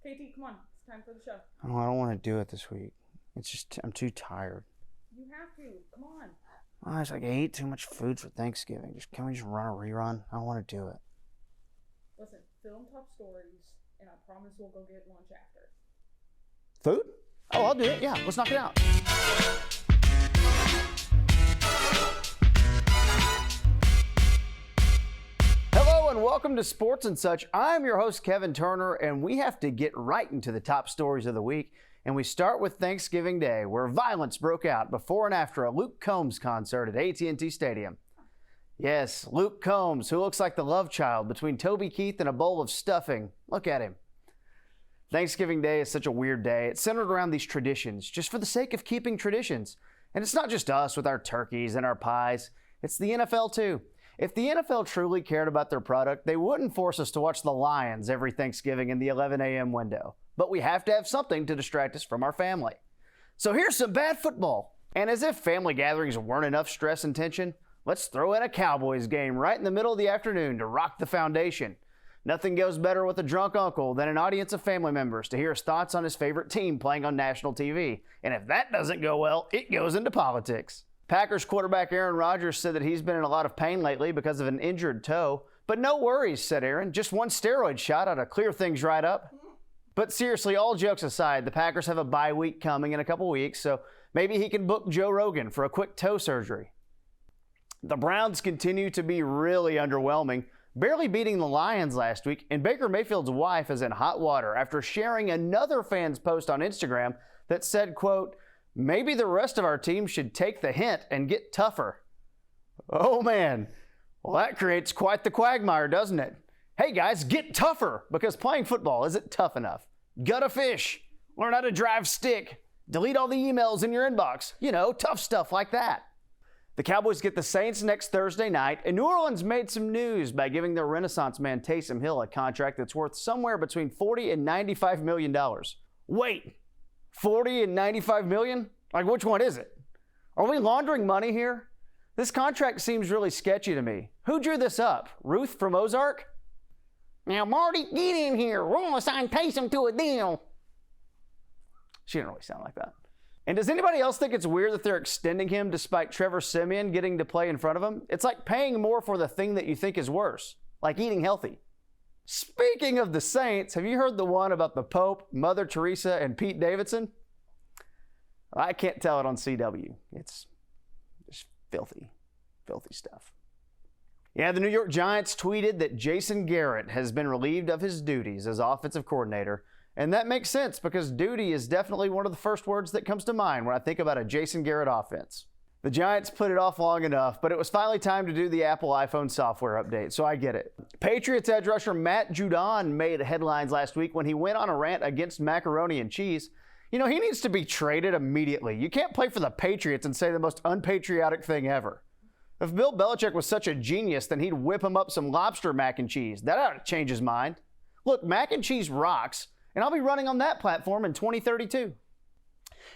KT, come on. It's time for the show. Oh, I don't want to do it this week. It's just, I'm too tired. You have to. Come on. Oh, it's like I ate too much food for Thanksgiving. Can we just run a rerun? I don't want to do it. Listen, film top stories, and I promise we'll go get lunch after. Food? Oh, I'll do it. Yeah, let's knock it out. Hello and welcome to Sports and Such. I'm your host, Kevin Turner, and we have to get right into the top stories of the week. And we start with Thanksgiving Day, where violence broke out before and after a Luke Combs concert at AT&T Stadium. Yes, Luke Combs, who looks like the love child between Toby Keith and a bowl of stuffing. Look at him. Thanksgiving Day is such a weird day. It's centered around these traditions, just for the sake of keeping traditions. And it's not just us with our turkeys and our pies. It's the NFL too. If the NFL truly cared about their product, they wouldn't force us to watch the Lions every Thanksgiving in the 11 a.m. window. But we have to have something to distract us from our family. So here's some bad football. And as if family gatherings weren't enough stress and tension, let's throw in a Cowboys game right in the middle of the afternoon to rock the foundation. Nothing goes better with a drunk uncle than an audience of family members to hear his thoughts on his favorite team playing on national TV. And if that doesn't go well, it goes into politics. Packers quarterback Aaron Rodgers said that he's been in a lot of pain lately because of an injured toe. But no worries, said Aaron. Just one steroid shot ought to clear things right up. But seriously, all jokes aside, the Packers have a bye week coming in a couple weeks, so maybe he can book Joe Rogan for a quick toe surgery. The Browns continue to be really underwhelming, barely beating the Lions last week, and Baker Mayfield's wife is in hot water after sharing another fan's post on Instagram that said, quote, "Maybe the rest of our team should take the hint and get tougher." Oh man, well that creates quite the quagmire, doesn't it? Hey guys, get tougher, because playing football isn't tough enough. Gut a fish, learn how to drive stick, delete all the emails in your inbox, tough stuff like that. The Cowboys get the Saints next Thursday night, and New Orleans made some news by giving their Renaissance man Taysom Hill a contract that's worth somewhere between $40 and $95 million. Wait, 40 and 95 million? Like, which one is it? Are we laundering money here? This contract seems really sketchy to me. Who drew this up? Ruth from Ozark? Now, Marty, get in here. We're going to sign Taysom to a deal. She didn't really sound like that. And does anybody else think it's weird that they're extending him despite Trevor Siemian getting to play in front of him? It's like paying more for the thing that you think is worse, like eating healthy. Speaking of the Saints, have you heard the one about the Pope, Mother Teresa, and Pete Davidson? I can't tell it on CW. It's just filthy stuff. Yeah, the New York Giants tweeted that Jason Garrett has been relieved of his duties as offensive coordinator. And that makes sense because duty is definitely one of the first words that comes to mind when I think about a Jason Garrett offense. The Giants put it off long enough, but it was finally time to do the Apple iPhone software update, so I get it. Patriots edge rusher Matt Judon made headlines last week when he went on a rant against macaroni and cheese. He needs to be traded immediately. You can't play for the Patriots and say the most unpatriotic thing ever. If Bill Belichick was such a genius, then he'd whip him up some lobster mac and cheese. That ought to change his mind. Look, mac and cheese rocks, and I'll be running on that platform in 2032.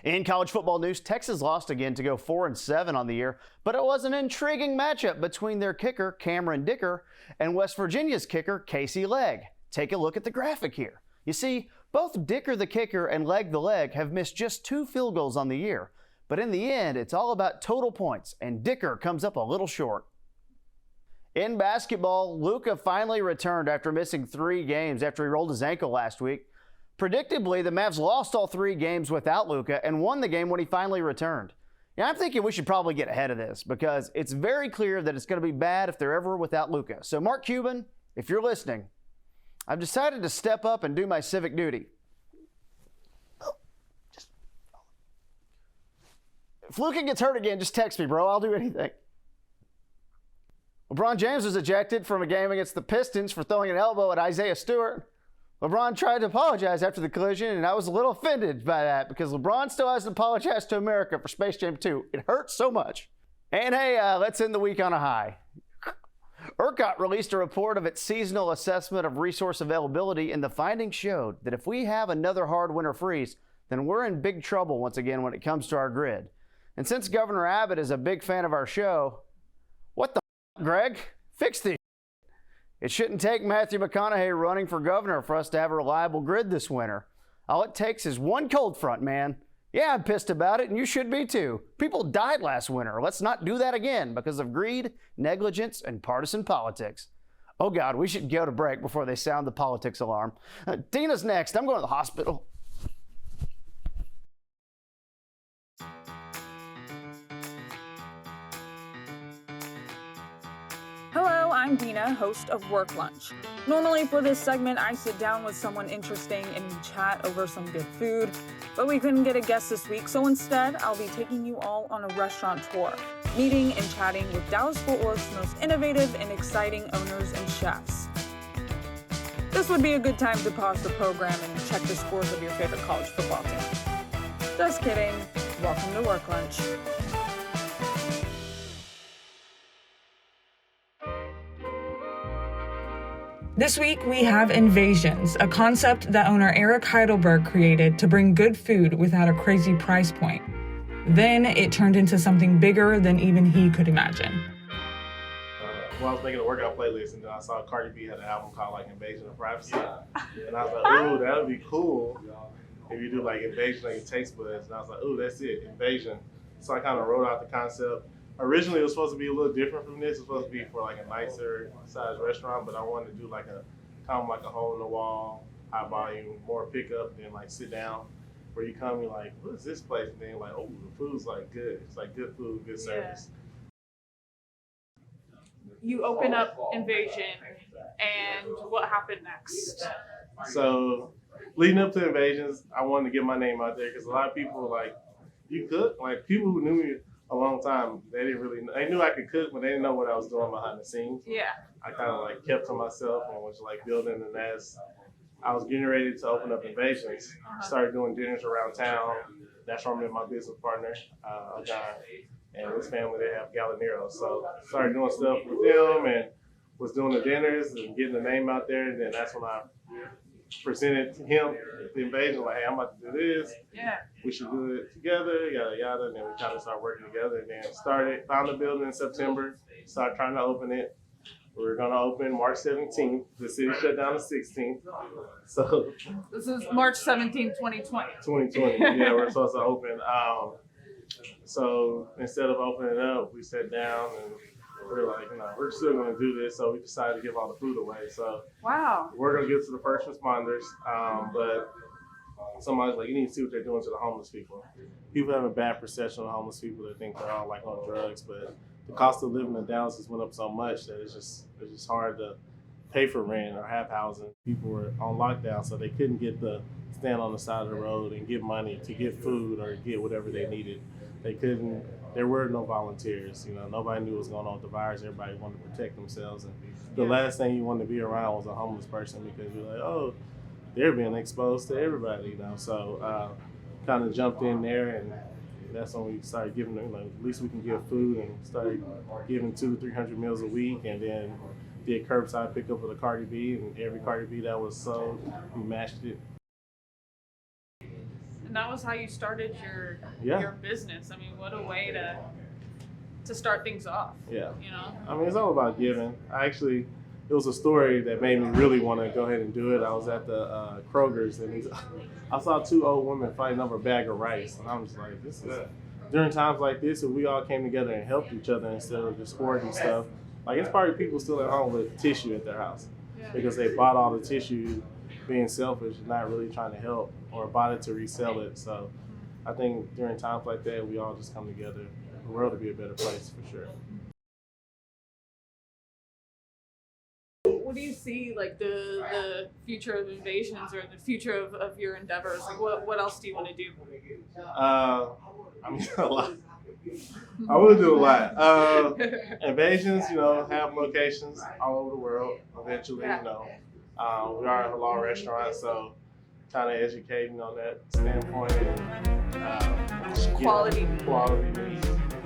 In college football news, Texas lost again to go 4-7 on the year, but it was an intriguing matchup between their kicker, Cameron Dicker, and West Virginia's kicker, Casey Legg. Take a look at the graphic here. You see, both Dicker the kicker and Legg the leg have missed just 2 field goals on the year. But in the end, it's all about total points, and Dicker comes up a little short. In basketball, Luka finally returned after missing 3 games after he rolled his ankle last week. Predictably, the Mavs lost all 3 games without Luka and won the game when he finally returned. Yeah, I'm thinking we should probably get ahead of this because it's very clear that it's going to be bad if they're ever without Luka. So Mark Cuban, if you're listening, I've decided to step up and do my civic duty. If Luka gets hurt again, just text me, bro. I'll do anything. LeBron James was ejected from a game against the Pistons for throwing an elbow at Isaiah Stewart. LeBron tried to apologize after the collision, and I was a little offended by that because LeBron still hasn't apologized to America for Space Jam 2. It hurts so much. And hey, let's end the week on a high. ERCOT released a report of its seasonal assessment of resource availability, and the findings showed that if we have another hard winter freeze, then we're in big trouble once again when it comes to our grid. And since Governor Abbott is a big fan of our show, what the Greg? Fix this. It shouldn't take Matthew McConaughey running for governor for us to have a reliable grid this winter. All it takes is one cold front, man. Yeah, I'm pissed about it, and you should be too. People died last winter. Let's not do that again because of greed, negligence, and partisan politics. Oh God, we should go to break before they sound the politics alarm. Dina's next. I'm going to the hospital. Hello, I'm Dina, host of Work Lunch. Normally for this segment, I sit down with someone interesting and we chat over some good food, but we couldn't get a guest this week, so instead, I'll be taking you all on a restaurant tour, meeting and chatting with Dallas-Fort Worth's most innovative and exciting owners and chefs. This would be a good time to pause the program and check the scores of your favorite college football team. Just kidding. Welcome to Work Lunch. This week, we have Invasions, a concept that owner Eric Heidelberg created to bring good food without a crazy price point. Then it turned into something bigger than even he could imagine. Well, I was making a workout playlist, and then I saw Cardi B had an album called like Invasion of Privacy, and I was like, ooh, that would be cool if you do like Invasion on your taste buds. And I was like, ooh, that's it, Invasion. So I kind of wrote out the concept. Originally, it was supposed to be a little different from this. It was supposed to be for like a nicer sized restaurant, but I wanted to do like a kind of like a hole in the wall, high volume, more pickup than like sit down. Where you come, you're like, what is this place? And then you're like, oh, the food's like good. It's like good food, good service. You open up Invasion, and what happened next? So, leading up to Invasions, I wanted to get my name out there because a lot of people were like, you cook? Like people who knew me a long time, they didn't really know. They knew I could cook, but they didn't know what I was doing behind the scenes. Yeah. I kind of like kept to myself and was like building, and as I was getting ready to open up Invasions, started doing dinners around town. That's where I met my business partner, John, and his family. They have Gallineros, so started doing stuff with them and was doing the dinners and getting the name out there. And then that's when I presented to him the Invasion, like, hey, I'm about to do this. Yeah. We should do it together, yada yada. And then we kind of started working together, and then found the building in September, started trying to open it. We were going to open March 17th. The city shut down the 16th. So This is March 17th, 2020. 2020, yeah, we're supposed to open. So instead of opening it up, we sat down and we were like, no, we're still going to do this. So we decided to give all the food away. So Wow. we're going to give it to the first responders, but somebody's like, you need to see what they're doing to the homeless people. People have a bad perception of homeless people. They think they're all like on drugs, but the cost of living in Dallas has went up so much that it's just hard to pay for rent or have housing. People were on lockdown, so they couldn't get the stand on the side of the road and get money to get food or get whatever they needed. They couldn't. There were no volunteers. You know, nobody knew what was going on with the virus. Everybody wanted to protect themselves, and the last thing you wanted to be around was a homeless person because you're like, oh, they're being exposed to everybody. You know, so kind of jumped in there, and that's when we started giving them, at least we can give food, and started giving 200 to 300 meals a week, and then did curbside pickup with a Cardi B, and every Cardi B that was sold, we matched it. And that was how you started your business. I mean, what a way to start things off. Yeah. You know? I mean, it's all about giving. It was a story that made me really want to go ahead and do it. I was at the Kroger's, and I saw two old women fighting over a bag of rice, and I was like, this is, during times like this, if we all came together and helped each other instead of just hoarding stuff, like it's probably people still at home with tissue at their house because they bought all the tissue being selfish and not really trying to help, or bought it to resell it. So I think during times like that, we all just come together, the world to be a better place for sure. What do you see, like, the future of Invasions or the future of your endeavors? Like, what else do you want to do? I mean, a lot. I will do a lot. Invasions, have locations all over the world eventually, we are a halal restaurant, so kind of educating on that standpoint and quality,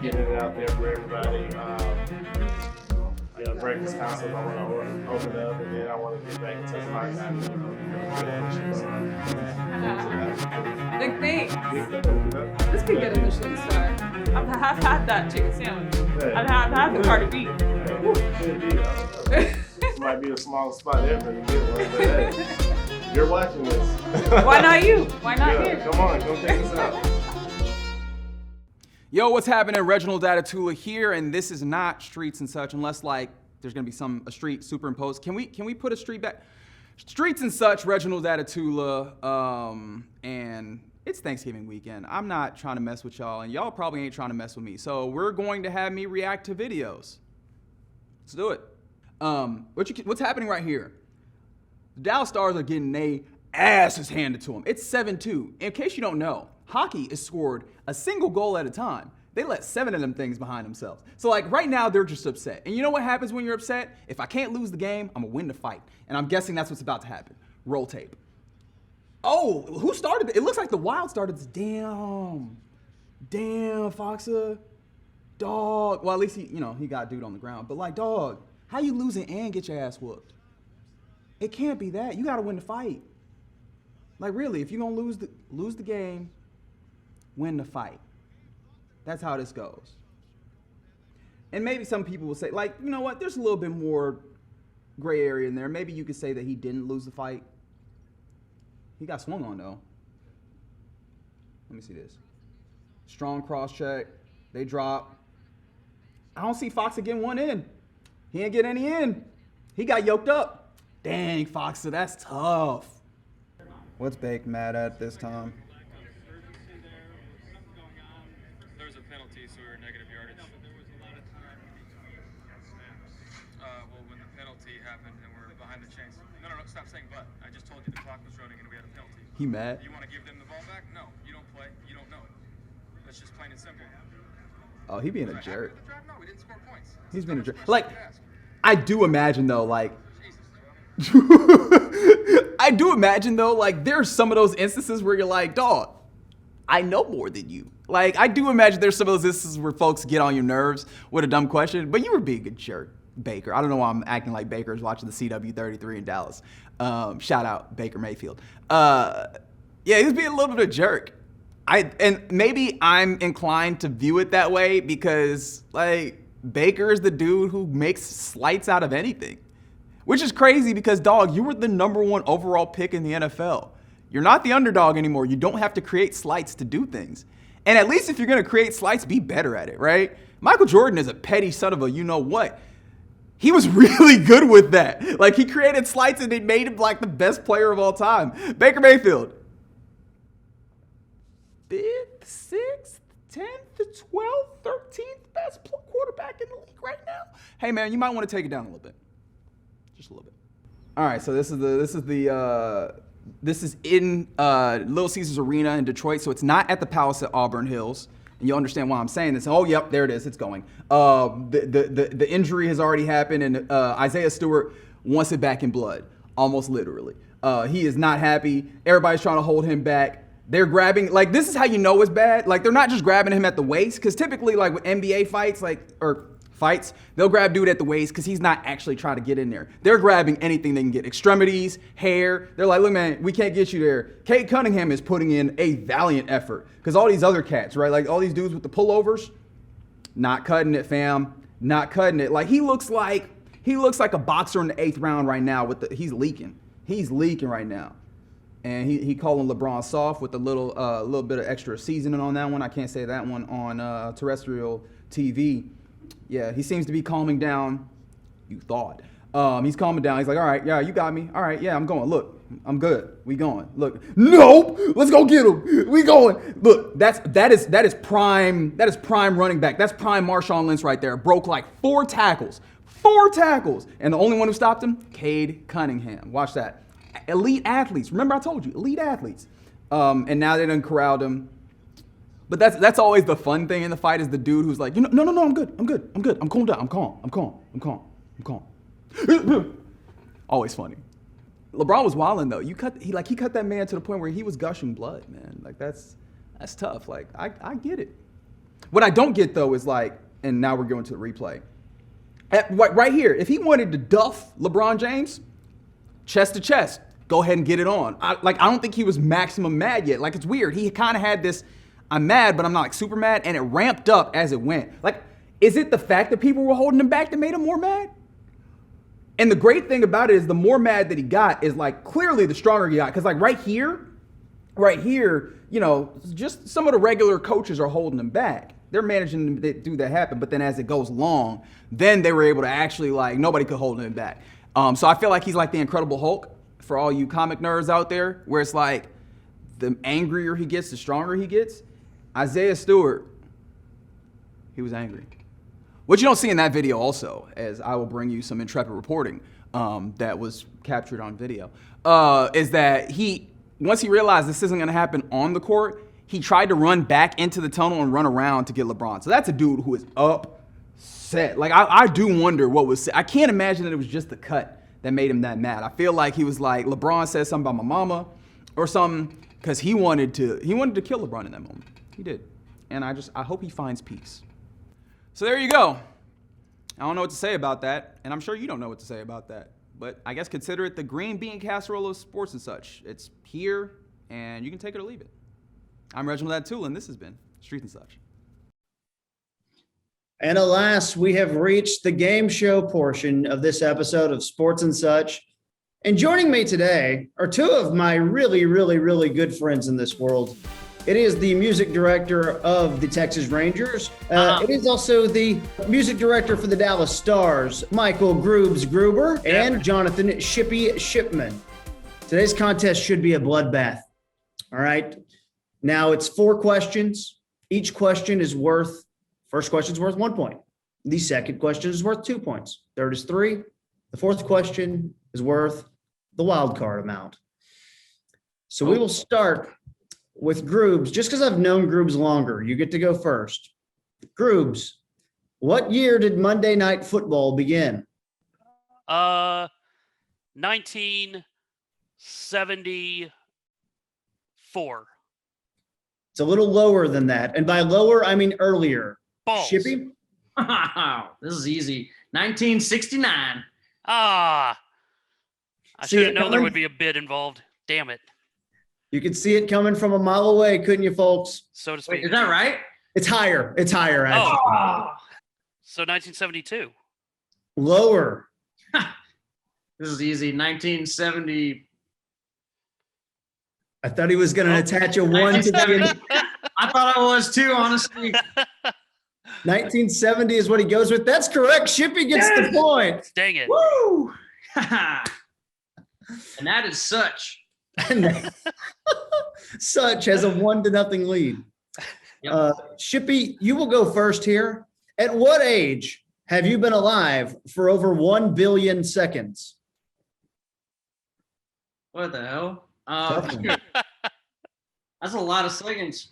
getting it out there for everybody. Breakfast concept I want to open up, and then I want to get back into fine dining. Big thing. This could get a Michelin star. I've had that chicken sandwich. I've had the Cardi B. Might might be the smallest spot ever to get one, but hey, you're watching this. Why not you? Why not Yeah, here? come on, come check us out. Yo, what's happening? Reginald Atatula here, and this is not Streets and Such, unless like there's gonna be a street superimposed. Can we put a street back? Streets and Such, Reginald Atatula, and it's Thanksgiving weekend. I'm not trying to mess with y'all, and y'all probably ain't trying to mess with me. So we're going to have me react to videos. Let's do it. What's happening right here? The Dallas Stars are getting their asses handed to them. It's 7-2. In case you don't know, hockey is scored a single goal at a time. They let 7 of them things behind themselves. So like right now, they're just upset. And you know what happens when you're upset? If I can't lose the game, I'm gonna win the fight. And I'm guessing that's what's about to happen. Roll tape. Oh, who started it? It looks like the Wild started this. Damn, Foxa. Dog. Well, at least he got dude on the ground. But like, dog, how you losing and get your ass whooped? It can't be that. You gotta win the fight. Like really, if you're gonna lose the game, win the fight. That's how this goes. And maybe some people will say, like, you know what, there's a little bit more gray area in there. Maybe you could say that he didn't lose the fight. He got swung on, though. Let me see this. Strong cross check. They drop. I don't see Foxa getting one in. He ain't get any in. He got yoked up. Dang, Foxa, that's tough. What's Bake mad at this time? There's a penalty, so we were negative yardage. Well, when the penalty happened and we're behind the chains. No, stop saying but. I just told you the clock was running and we had a penalty. He mad? You want to give them the ball back? No, you don't play. You don't know it. That's just plain and simple. Oh, he being a Was I happy jerk. with the drive? No, we didn't score points. He's being a jerk. That's Like, the task. I do imagine, though, like, Jesus. I do imagine though, like there's some of those instances where you're like, dog, I know more than you. Like I do imagine there's some of those instances where folks get on your nerves with a dumb question, but you were being a jerk, Baker. I don't know why I'm acting like Baker's watching the CW33 in Dallas. Shout out Baker Mayfield. Yeah, he's being a little bit of a jerk. And maybe I'm inclined to view it that way because like Baker is the dude who makes slights out of anything. Which is crazy because, dog, you were the #1 overall pick in the NFL. You're not the underdog anymore. You don't have to create slights to do things. And at least if you're going to create slights, be better at it, right? Michael Jordan is a petty son of a you-know-what. He was really good with that. Like, he created slights and it made him, like, the best player of all time. Baker Mayfield. 5th, 6th, 10th, 12th, 13th best quarterback in the league right now. Hey, man, you might want to take it down a little bit. Just a little bit. All right, so this is in Little Caesars Arena in Detroit, so it's not at the Palace at Auburn Hills. And you'll understand why I'm saying this. Oh, yep, there it is. It's going. The injury has already happened, and Isaiah Stewart wants it back in blood, almost literally. He is not happy. Everybody's trying to hold him back. They're grabbing, like, this is how you know it's bad. Like, they're not just grabbing him at the waist, because typically, like, with NBA fights, fights, they'll grab dude at the waist because he's not actually trying to get in there. They're grabbing anything they can get. Extremities, hair. They're like, look, man, we can't get you there. Cade Cunningham is putting in a valiant effort because all these other cats, right? Like all these dudes with the pullovers, not cutting it, fam. Not cutting it. Like he looks like a boxer in the 8th round right now he's leaking. He's leaking right now. And he calling LeBron soft with a little bit of extra seasoning on that one. I can't say that one on terrestrial TV. Yeah, he seems to be calming down. You thought. He's calming down. He's like, all right, yeah, you got me. All right, yeah, I'm going. Look, I'm good. We going. Look, nope. Let's go get him. We going. Look, that is prime running back. That's prime Marshawn Lynch right there. Broke like 4 tackles. 4 tackles. And the only one who stopped him, Cade Cunningham. Watch that. Elite athletes. Remember I told you, elite athletes. And now they done corralled him. But that's always the fun thing in the fight is the dude who's like, no, I'm good. I'm calm down. I'm calm. Always funny. LeBron was wilding though. He cut that man to the point where he was gushing blood, man. Like that's tough. Like I get it. What I don't get though is like, and now we're going to the replay. Right here, if he wanted to duff LeBron James, chest to chest, go ahead and get it on. I don't think he was maximum mad yet. Like it's weird. He kind of had this. I'm mad, but I'm not like super mad, and it ramped up as it went. Like, is it the fact that people were holding him back that made him more mad? And the great thing about it is the more mad that he got is like clearly the stronger he got. Because like right here, you know, just some of the regular coaches are holding him back. They're managing to do that happen. But then as it goes long, then they were able to actually like nobody could hold him back. So I feel like he's like the Incredible Hulk for all you comic nerds out there, where it's like the angrier he gets, the stronger he gets. Isaiah Stewart, he was angry. What you don't see in that video also, as I will bring you some intrepid reporting that was captured on video, is that once he realized this isn't going to happen on the court, he tried to run back into the tunnel and run around to get LeBron. So that's a dude who is upset. Like, I do wonder what was said. I can't imagine that it was just the cut that made him that mad. I feel like he was like, LeBron said something about my mama or something, because he wanted to kill LeBron in that moment. He did. And I hope he finds peace. So there you go. I don't know what to say about that, and I'm sure you don't know what to say about that. But I guess consider it the green bean casserole of sports and such. It's here, and you can take it or leave it. I'm Reginald Atula, and this has been Streets and Such. And alas, we have reached the game show portion of this episode of Sports and Such. And joining me today are two of my really, really, really good friends in this world. It is the music director of the Texas Rangers. It is also the music director for the Dallas Stars, Michael Gruber, and Jonathan Shippy Shipman. Today's contest should be a bloodbath. All right. Now it's 4 questions. Each question is first question is worth 1 point. The second question is worth 2 points. Third is 3. The fourth question is worth the wild card amount. So we will start with Groobs, just because I've known Groobs longer. You get to go first. Groobs, what year did Monday Night Football begin? 1974. It's a little lower than that. And by lower, I mean earlier. Balls. Shippy? This is easy. 1969. I See should it have known there coming? would be a bid involved. Damn it. You could see it coming from a mile away, couldn't you, folks? So to Wait, speak. is that right? It's higher, actually. So 1972. Lower. This is easy. 1970. I thought he was going to attach a 1 to the end. I thought I was too, honestly. 1970 is what he goes with. That's correct. Shippy gets the point. Dang it. Woo! And that is such. Such has a 1-0 lead. Yep. Shippy, you will go first here. At what age have you been alive for over 1 billion seconds? What the hell? Tough one. That's a lot of seconds.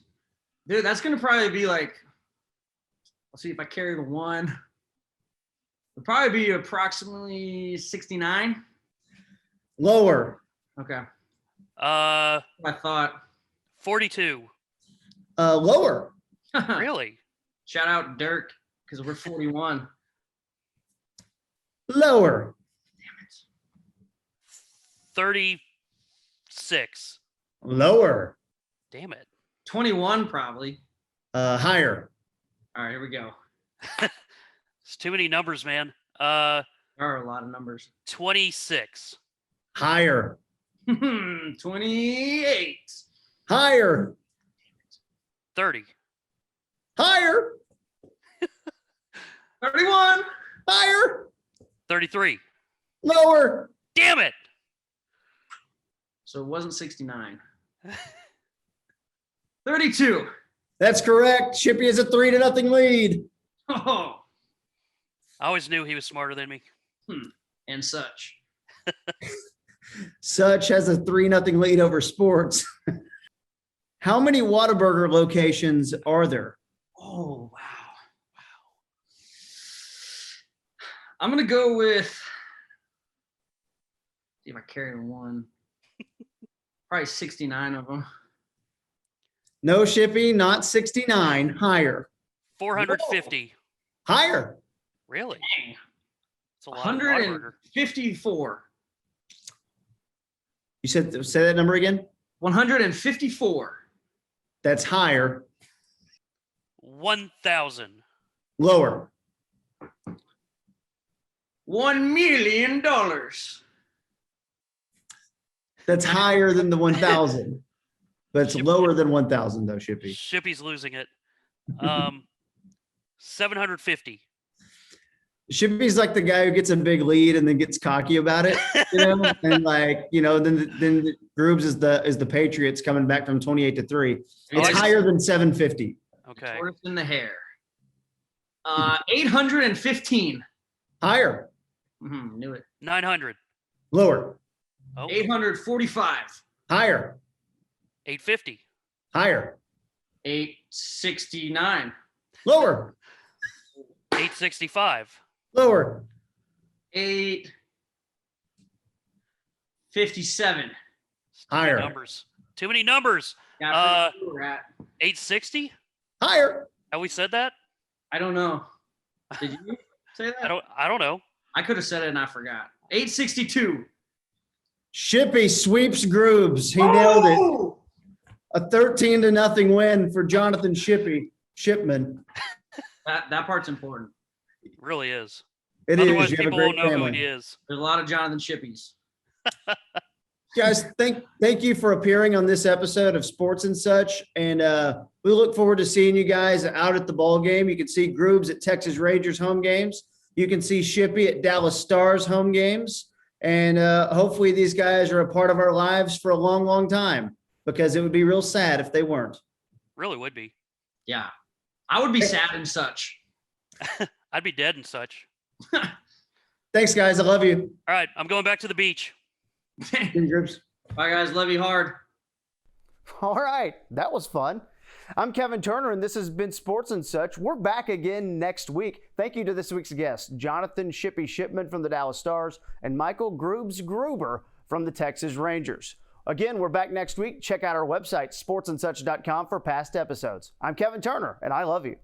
Dude, that's going to probably be like, I'll see if I carry the 1. It'll probably be approximately 69. Lower. Okay. Uh, I thought. 42. Lower. Really? Shout out Dirk, because we're 41. Lower. 36. Lower. Damn it. 21 probably. Higher. All right, here we go. It's too many numbers, man. There are a lot of numbers. 26. Higher. 28. Higher. 30. Higher. 31. Higher. 33. Lower. Damn it. So it wasn't 69. 32. That's correct. Shippy has a 3-0 lead. Oh, I always knew he was smarter than me. and such. Such has a 3-0 lead over sports. How many Whataburger locations are there? Oh, wow. I'm going to go with, see if I carry the 1. Probably 69 of them. No, Shippy, not 69. Higher. 450. Higher. Really? It's a lot of Whataburger. 154. You said, say that number again? 154. That's higher. 1,000. Lower. $1 million. That's higher than the 1,000, but it's lower than 1,000 though, Shippy. Shippy's losing it. 750. Shippy's like the guy who gets a big lead and then gets cocky about it, and then the Groobs is the Patriots coming back from 28-3. It's higher than 750. Okay. Worse than the hair. 815. Higher. Knew it. 900. Lower. Oh, 845. Higher. 850. Higher. 869. Lower. 865. Lower. 857. Higher. Numbers. Too many numbers. Yeah, I forget where we're at. 860. Higher. Have we said that? I don't know. Did you say that? I don't know. I could have said it and I forgot. 862. Shippy sweeps Groobs. He nailed it. A 13-0 win for Jonathan Shipman. That part's important. It really is. It Otherwise, is. You have a people won't great know who family. he is. There's a lot of Jonathan Shippies. Guys, thank you for appearing on this episode of Sports and Such. And we look forward to seeing you guys out at the ball game. You can see Groobs at Texas Rangers home games. You can see Shippy at Dallas Stars home games. And hopefully these guys are a part of our lives for a long, long time, because it would be real sad if they weren't. Really would be. Yeah. I would be sad and such. I'd be dead and such. Thanks, guys. I love you. All right, I'm going back to the beach. Groups. Bye, guys. Love you hard. All right. That was fun. I'm Kevin Turner, and this has been Sports and Such. We're back again next week. Thank you to this week's guests, Jonathan Shippy Shipman from the Dallas Stars and Michael Groobs Gruber from the Texas Rangers. Again, we're back next week. Check out our website, sportsandsuch.com, for past episodes. I'm Kevin Turner, and I love you.